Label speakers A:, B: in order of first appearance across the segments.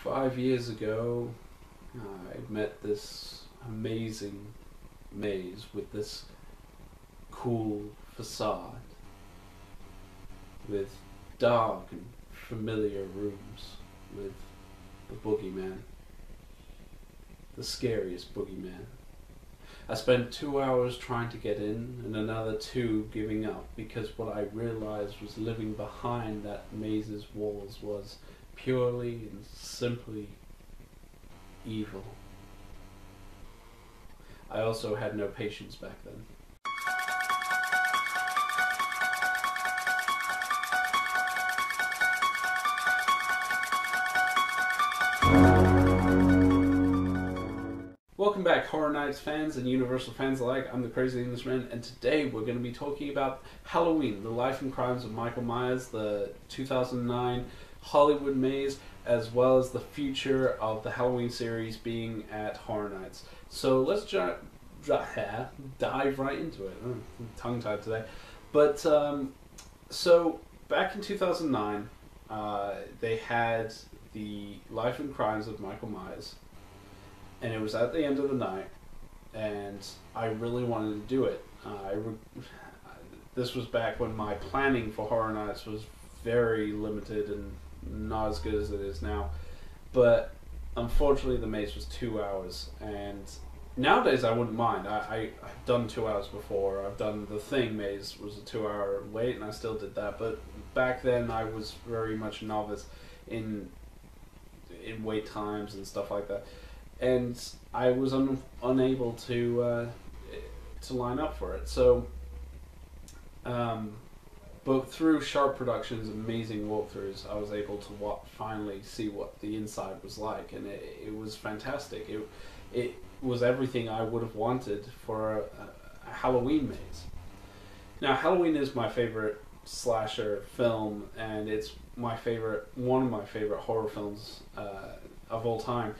A: 5 years ago, I met this amazing maze with this cool facade, with dark and familiar rooms, with the boogeyman, the scariest boogeyman. I spent 2 hours trying to get in and another 2 giving up, because what I realized was living behind that maze's walls was purely and simply evil. I also had no patience back then. Welcome back, Horror Nights fans and Universal fans alike. I'm the Crazy Englishman, and today we're going to be talking about Halloween, the life and crimes of Michael Myers, the 2009 Hollywood maze, as well as the future of the Halloween series being at Horror Nights. So let's dive right into it. Tongue-tied today. But, so back in 2009, they had the life and crimes of Michael Myers. And it was at the end of the night, and I really wanted to do it. This was back when my planning for Horror Nights was very limited and not as good as it is now. But unfortunately, the maze was 2 hours, and nowadays I wouldn't mind. I've done 2 hours before. I've done the Thing maze, was a 2 hour wait, and I still did that. But back then, I was very much a novice in wait times and stuff like that. And I was unable to line up for it. So, but through Sharp Productions' amazing walkthroughs, I was able to finally see what the inside was like, and it was fantastic. It was everything I would have wanted for a Halloween maze. Now, Halloween is my favorite slasher film, and it's one of my favorite horror films of all time.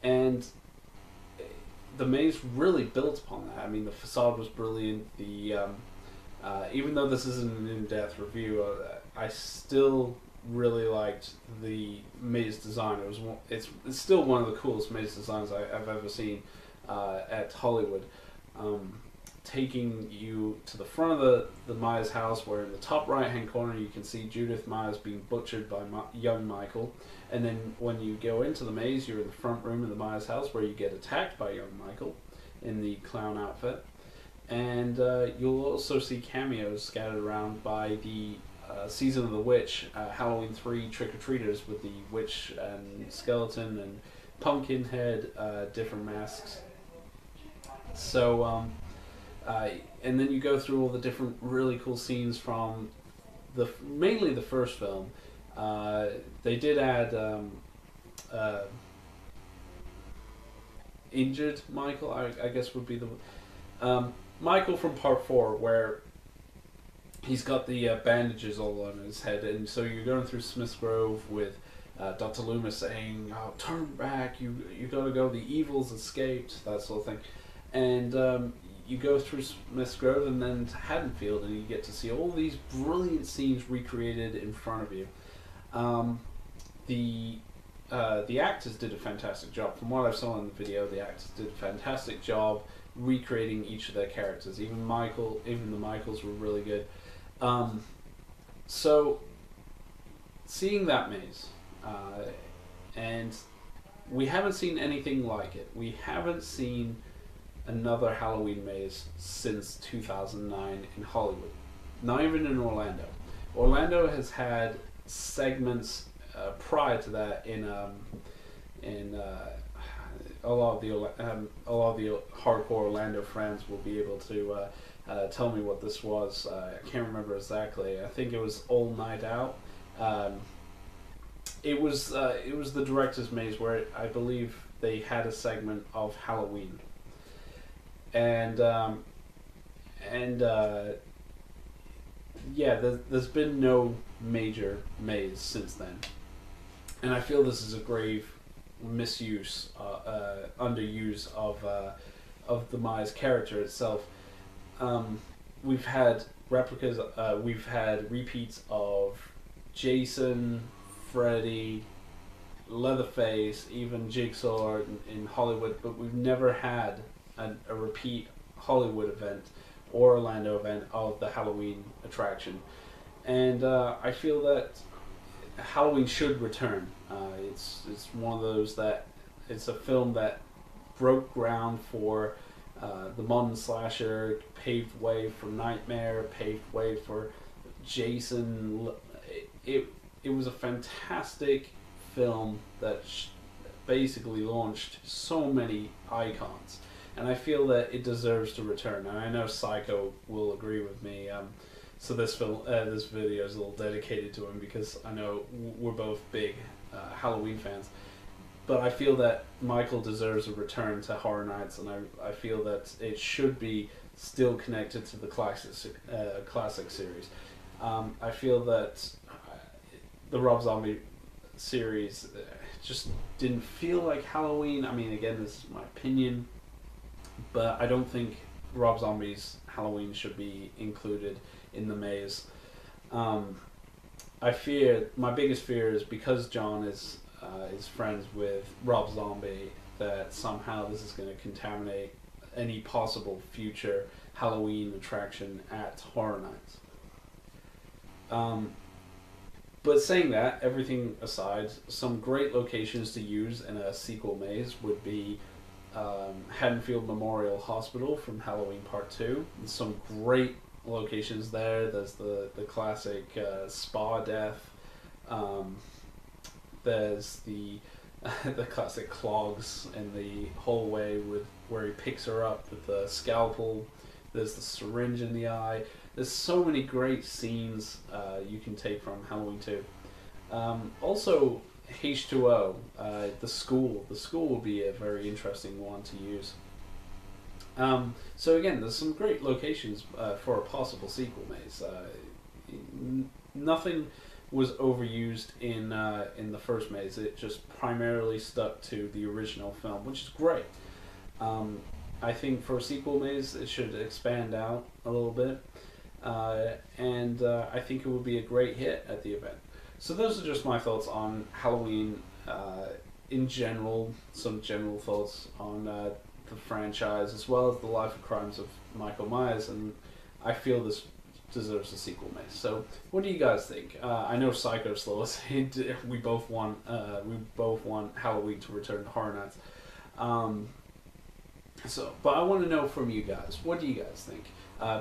A: And the maze really built upon that. I mean, the facade was brilliant. Even though this isn't an in-depth review, I still really liked the maze design. It's still one of the coolest maze designs I've ever seen at Hollywood. Taking you to the front of the Myers house, where in the top right-hand corner you can see Judith Myers being butchered by young Michael. And then when you go into the maze, you're in the front room of the Myers house, where you get attacked by young Michael in the clown outfit. And you'll also see cameos scattered around by the Season of the Witch, Halloween 3 trick-or-treaters with the witch and skeleton and pumpkin head, different masks. So, and then you go through all the different really cool scenes from mainly the first film. They did add injured Michael, I guess would be the Michael from part 4, where he's got the bandages all on his head, and so you're going through Smith's Grove with Dr. Loomis saying, "Oh, turn back! You gotta go. The evil's escaped." That sort of thing, and you go through Smith's Grove and then to Haddonfield, and you get to see all these brilliant scenes recreated in front of you. The actors did a fantastic job. From what I saw in the video, the actors did a fantastic job recreating each of their characters. Even the Michaels were really good. So, seeing that maze, and we haven't seen anything like it. We haven't seen another Halloween maze since 2009 in Hollywood. Not even in Orlando. Orlando has had segments prior to that in a lot of the hardcore Orlando fans will be able to tell me what this was. I can't remember exactly. I think it was All Night Out. It was the director's maze, where I believe they had a segment of Halloween, and yeah, there's been no major maze since then, and I feel this is a grave misuse, underuse of the Myers character itself. We've had replicas, we've had repeats of Jason, Freddy, Leatherface, even Jigsaw in Hollywood, but we've never had a repeat Hollywood event or Orlando event of the Halloween attraction. And I feel that Halloween should return. It's one of those that it's a film that broke ground for the modern slasher, paved way for Nightmare, paved way for Jason. It was a fantastic film that basically launched so many icons, and I feel that it deserves to return. And I know Psycho will agree with me. So this video is a little dedicated to him because I know we're both big Halloween fans. But I feel that Michael deserves a return to Horror Nights, and I feel that it should be still connected to the classic series. I feel that the Rob Zombie series just didn't feel like Halloween. I mean, again, this is my opinion, but I don't think Rob Zombie's Halloween should be included in the maze. My biggest fear is because John is friends with Rob Zombie, that somehow this is going to contaminate any possible future Halloween attraction at Horror Nights. But saying that, everything aside, some great locations to use in a sequel maze would be Haddonfield Memorial Hospital from Halloween Part 2. There's some great locations there. There's the classic spa death. There's the classic clogs in the hallway where he picks her up with the scalpel. There's the syringe in the eye. There's so many great scenes you can take from Halloween 2. Also, H2O, the school. The school will be a very interesting one to use. So again, there's some great locations for a possible sequel maze. Nothing was overused in the first maze. It just primarily stuck to the original film, which is great. I think for a sequel maze, it should expand out a little bit, and I think it would be a great hit at the event. So those are just my thoughts on Halloween in general, some general thoughts on the franchise, as well as the life and crimes of Michael Myers, and I feel this deserves a sequel maze. So what do you guys think? I know Psycho Slow said we both want Halloween to return to Horror Nights. But I want to know from you guys. What do you guys think?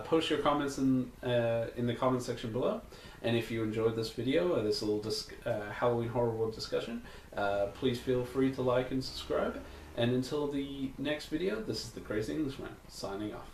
A: Post your comments in the comment section below. And if you enjoyed this video, this little Halloween Horror World discussion, please feel free to like and subscribe. And until the next video, this is the Crazy Englishman signing off.